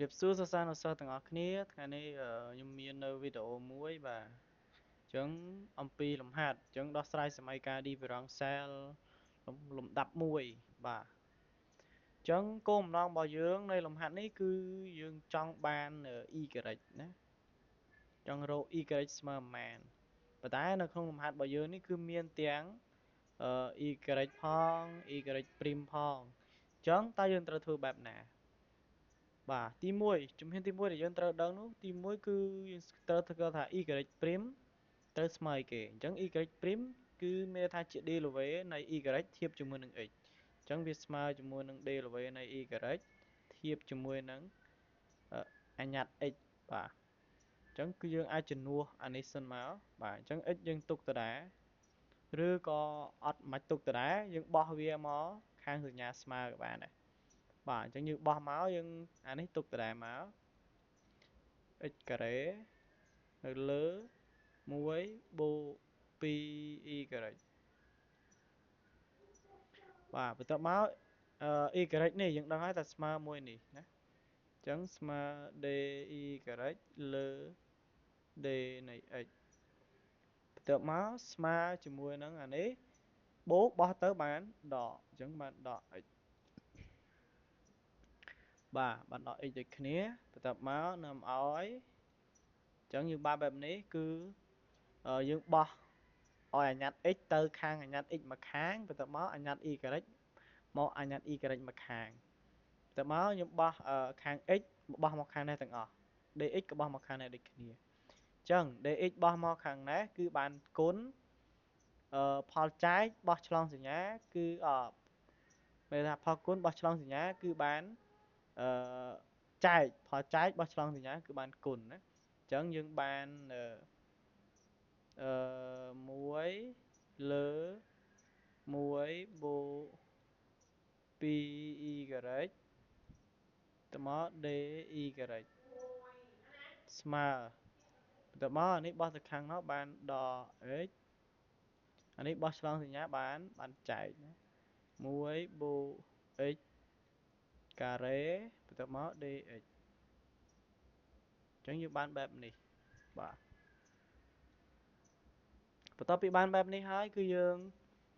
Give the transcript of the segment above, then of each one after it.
រៀបសួរសិស្សានុសិស្សទាំងអស់គ្នាថ្ងៃនេះខ្ញុំមាននៅវីដេអូមួយបាទអញ្ចឹងអំពីលំហាត់អញ្ចឹងដោះស្រាយសមីការ differential លំដាប់1បាទអញ្ចឹងគោលបំណងរបស់យើងនៃលំហាត់នេះគឺយើងចង់បាន y ណាចង់រក y ស្មើប៉ុន្មានប៉ុន្តែនៅក្នុងលំហាត់របស់យើងនេះគឺមានទាំងy ផង y ព្រីមផងអញ្ចឹងតើយើងត្រូវធ្វើបែបណាបាទទី1ជំហានទី1ដែលយើងត្រូវដឹងនោះទី1គឺយើងត្រូវធ្វើថា y ព្រីមត្រូវស្មើគេអញ្ចឹង y ព្រីមគឺមានថាជា derivative នៃ y ធៀបជាមួយនឹង x អញ្ចឹងវាស្មើជាមួយនឹង derivative នៃ y ធៀបជាមួយនឹងអញ្ញត្តិ x បាទអញ្ចឹងគឺយើងអាចជំនួសអានេះសិនមកបាទអញ្ចឹង x យើងទុកដដែលឬក៏អត់មិនទុកដដែលយើងបោះវាមកខាងសញ្ញាស្មើក៏បានដែរបាទអញ្ចឹងយើងបោះមកយើងអានេះទុកដដែលមក x ការ៉េនៅលើ1បូក 2y បាទបន្ទាប់មកy នេះយើងដឹងហើយថាស្មើមួយនេះណាអញ្ចឹងស្មើ dy លើ d នៃ x បន្ទាប់មកស្មើជាមួយនឹងអានេះបូកបោះទៅបានដកអញ្ចឹងបានដក x បាទបានដក x ដូចគ្នាបន្ទាប់មកនាំឲ្យអញ្ចឹងយើងបានបែបនេះគឺយើងបោះឲ្យអញ្ញត្តិ x ទៅខាងអញ្ញត្តិ x មួយខាងបន្ទាប់មកអញ្ញត្តិ y មកអញ្ញត្តិ y មួយខាងបន្ទាប់មកខ្ញុំបោះខាង x បោះមកខាងនេះទាំងអស់ dx ក៏បោះមកខាងនេះដូចគ្នាអញ្ចឹង dx បោះមកខាងនេះគឺបានគុណផលចែកបោះឆ្លងសញ្ញាគឺមានថាផលគុណបោះឆ្លងសញ្ញាគឺបានចែកផលចែកបោះឆ្លងសញ្ញាគឺបានគុណណាអញ្ចឹងយើងបាន1លើ1បូក 2y ទៅមក dy ស្មើបន្ទាប់មកអានេះបោះទៅខាងនោះបានដក x អានេះបោះឆ្លងសញ្ញាបានចែកណា1បូក x ការ៉េបន្ទាប់មក dx អញ្ចឹងយើងបានបែបនេះបាទបន្ទាប់ពីបានបែបនេះហើយគឺយើង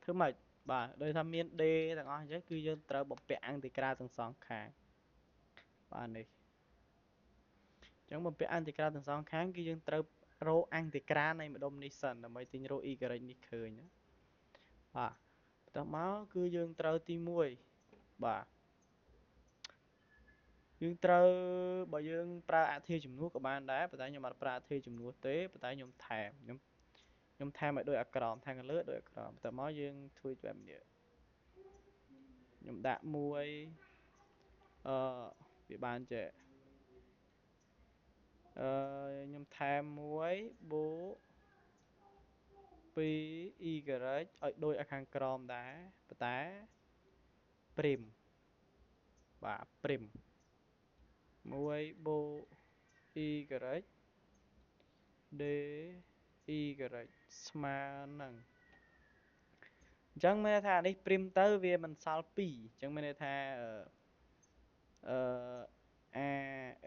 ធ្វើម៉េចបាទដោយថាមាន d ទាំងអស់អញ្ចឹងគឺយើងត្រូវបំពាក់អន្តិក្រាទាំងសងខាងបាទនេះអញ្ចឹងបំពាក់អន្តិក្រាទាំងសងខាងគឺយើងត្រូវរកអន្តិក្រានៃម្ដុំនេះសិនដើម្បីទិញរក y នេះឃើញណាបាទបន្ទាប់មកគឺយើងត្រូវទី1បាទយើងត្រូវបើយើងប្រើអធាជំនួសក៏បានដែរប៉ុន្តែខ្ញុំអត់ប្រើអធាជំនួសទេប៉ុន្តែខ្ញុំថែមខ្ញុំថែមឲ្យដូចអាក្រមខាងលើដូចអាក្រមបន្ទាប់មកយើងធ្វើបែបនេះខ្ញុំដាក់មួយវាបានចេះខ្ញុំថែម1បូក 2y ឲ្យដូចឲ្យខាងក្រោមដែរប៉ុន្តែព្រីមបាទព្រីម1បូក y dy ស្មើនឹងអញ្ចឹងមានន័យថានេះព្រីមទៅវាមិនសល់2អញ្ចឹងមានន័យថា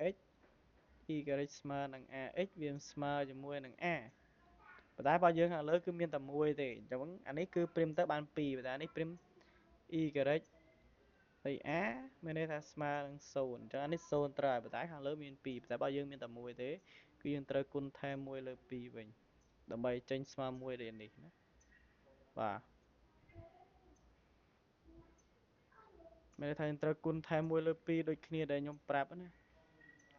ax y ស្មើនឹង ax វាស្មើជាមួយនឹង a ប៉ុន្តែបើយើងខាងលើគឺមានតែមួយទេអញ្ចឹងអានេះគឺព្រីមទៅបាន2ប៉ុន្តែនេះព្រីម y ហើយ a មានន័យថាស្មើនឹង0អញ្ចឹងអានេះ0ត្រូវហើយប៉ុន្តែខាងលើមាន2ប៉ុន្តែបើយើងមានតែមួយទេគឺយើងត្រូវគុណថែម1លើ2វិញដើម្បីចេញស្មើ1លើនេះណាបាទមានន័យថាយើងត្រូវគុណថែម1លើ2ដូចគ្នាដែលខ្ញុំប្រាប់ណា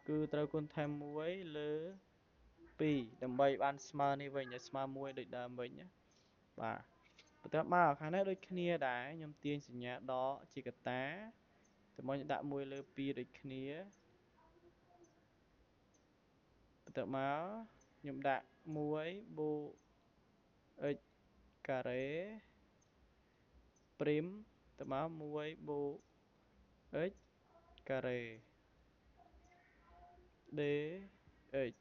គឺត្រូវគុណថែម1លើ2ដើម្បីបានស្មើនេះវិញឲ្យស្មើ1ដូចដើមវិញណាបាទបន្ទាប់មកខាងនេះដូចគ្នាដែរខ្ញុំទាញសញ្ញាដកជាកតាតែមកខ្ញុំដាក់1លើ2ដូចគ្នាបន្ទាប់មកខ្ញុំដាក់1បូក x ការ៉េព្រីមទៅមក1បូក x ការ៉េ dx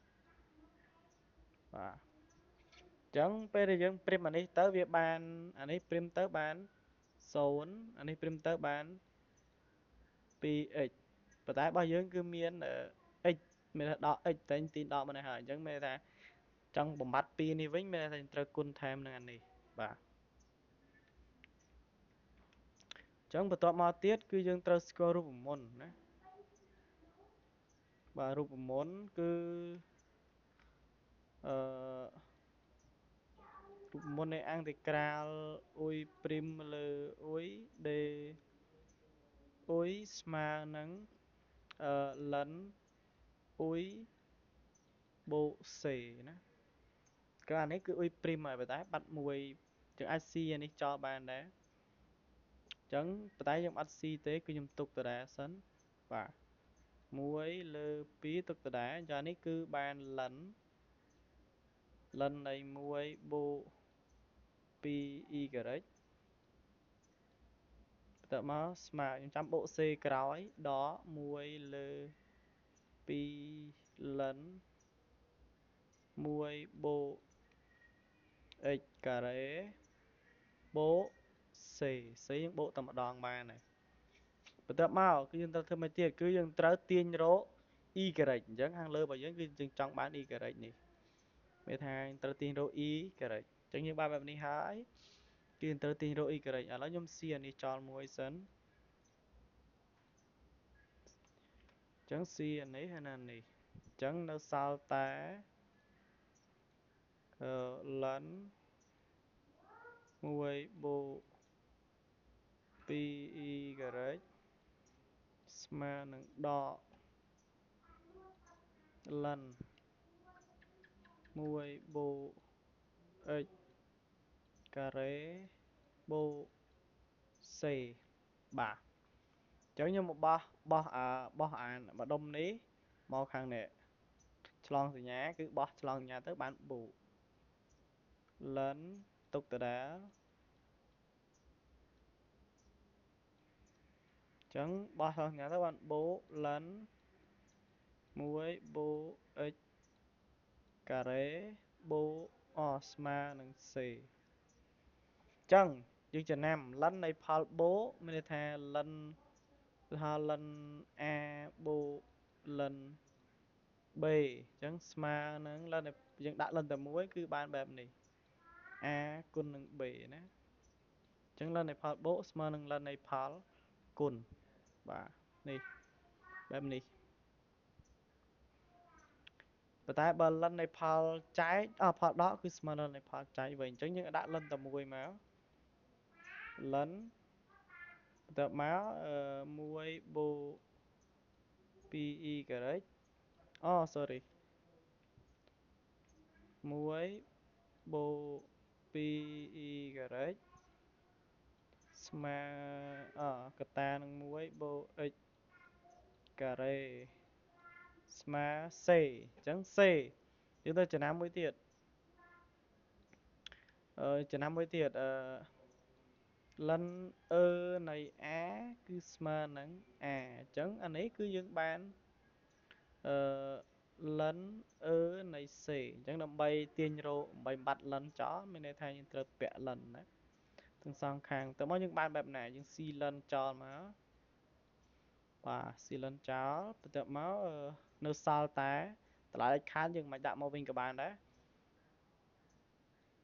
បាទអញ្ចឹងពេលដែលយើងព្រីមអានេះទៅវាបានអានេះព្រីមទៅបាន0អានេះព្រីមទៅបាន 2x ប៉ុន្តែរបស់យើងគឺមាន x មានថាដក x តែទីដកមកនេះហើយអញ្ចឹងមានថាចង់បំបត្តិ2នេះវិញមានថាត្រូវគុណថែមនឹងអានេះបាទអញ្ចឹងបន្ទាប់មកទៀតគឺយើងត្រូវស្គាល់រូបមន្តណាបាទរូបមន្តគឺអឺរូបមន្តនៃអង្តិក្រាលអ៊ុយព្រីមលើអ៊ុយដេអ៊ុយស្មើនឹងលិនអ៊ុយបូកសេណាគឺអានេះគឺអ៊ុយព្រីមហើយប៉ុន្តែបាត់មួយយើងអាចស៊ីអានេះចោលបានដែរអញ្ចឹងប៉ុន្តែយើងអត់ស៊ីទេគឺខ្ញុំទុកដដែលសិនបាទ1លើ2ទុកដដែលអញ្ចឹងនេះគឺបានលិននៃ1បូក 2y បន្ទាប់មកស្មើខ្ញុំចាំបូក c ក្រោយដក1លើ2លិន1បូក x ការ៉េបូក c យើងបូកតែម្ដងបានហើយបន្ទាប់មកគឺយើងត្រូវធ្វើម៉េចទៀតគឺយើងត្រូវទាញរក y អញ្ចឹងខាងលើរបស់យើងគឺយើងចង់បាន y នេះមានថាត្រូវទាញរក y អញ្ចឹងយើងបានបែបនេះហើយគឺយើងត្រូវទាញរក y ឥឡូវខ្ញុំស៊ីអានេះចោលមួយសិនអញ្ចឹងស៊ីអានេះហើយណានេះអញ្ចឹងនៅសល់តែលិន1បូក 2y ស្មើនឹងដកលិន1បូក x ការ៉េបូក c បាទអញ្ចឹងខ្ញុំបោះអាម្ដុំនេះមកខាងនេះឆ្លងសញ្ញាគឺបោះឆ្លងសញ្ញាទៅបានបូកលិនទុកដដែលអញ្ចឹងបោះឆ្លងសញ្ញាទៅបានបូកលិន1បូក x ការ៉េបូកស្មើនឹង c អញ្ចឹងយើងចំណាំលិននៃផលបូកមានន័យថាលិនលិន a បូកលិន b អញ្ចឹងស្មើនឹងលិនយើងដាក់លិនតែមួយគឺបានបែបនេះ a គុណនឹង b ណាអញ្ចឹងលិននៃផលបូកស្មើនឹងលិននៃផលគុណបាទនេះបែបនេះប៉ុន្តែបើលិននៃផលចែកផលដកគឺស្មើនឹងលិននៃផលចែកវិញអញ្ចឹងយើងដាក់លិនតែមួយមកលិនបន្ទាប់មក1បូក 2y sorry 1បូក 2y ស្មើកតានឹង1បូក x ការ៉េស្មើ c អញ្ចឹង c យើងទៅចំណាំមួយទៀតលិននៃ a គឺស្មើនឹង a អញ្ចឹងអានេះគឺយើងបានលិននៃ c អញ្ចឹងដើម្បីទាញរកដើម្បីបាត់លិនចោលមានន័យថាយើងត្រូវពាក់លិនណាទាំងសងខាងតើមកយើងបានបែបណាយើងស៊ីលិនចោលមកបាទស៊ីលិនចោលបន្ទាប់មកនៅសល់តែតម្លៃខានយើងមិនដាក់មកវិញក៏បានដែរ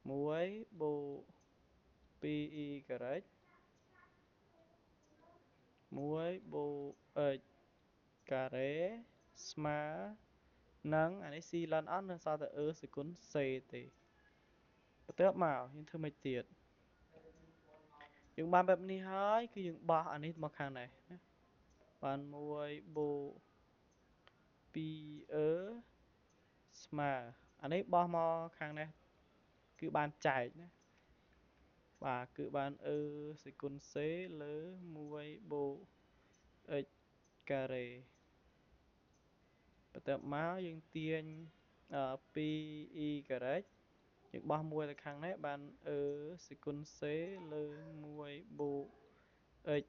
1បូក 2y 1បូក x ការ៉េស្មើនឹងអានេះស៊ីលិនអត់នៅសល់តែសេគុណ c ទេបន្ទាប់មកយើងធ្វើម៉េចទៀតយើងបានបែបនេះហើយគឺយើងបោះអានេះមកខាងនេះណាបាន1បូក 2 ស្មើអានេះបោះមកខាងនេះគឺបានចែកណាបាទគឺបានសេគុណ c លើ1បូក x ការ៉េបន្ទាប់មកយើងទាញ 2y យើងបោះមួយទៅខាងនេះបានសេគុណ c លើ1បូក x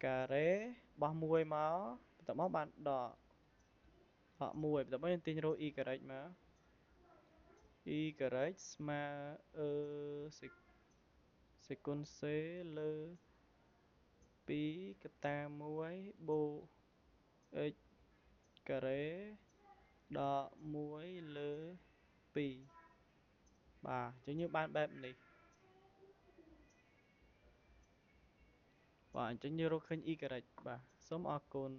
ការ៉េបោះមួយមកបន្ទាប់មកបានដក1បន្ទាប់មកយើងទាញរក y មក y ស្មើសេគុណ c លើ2កតា1បូក x ការ៉េដក1លើ2បាទអញ្ចឹងយើងបានបែបនេះបាទអញ្ចឹងយើងរកឃើញ y បាទសូមអរគុណ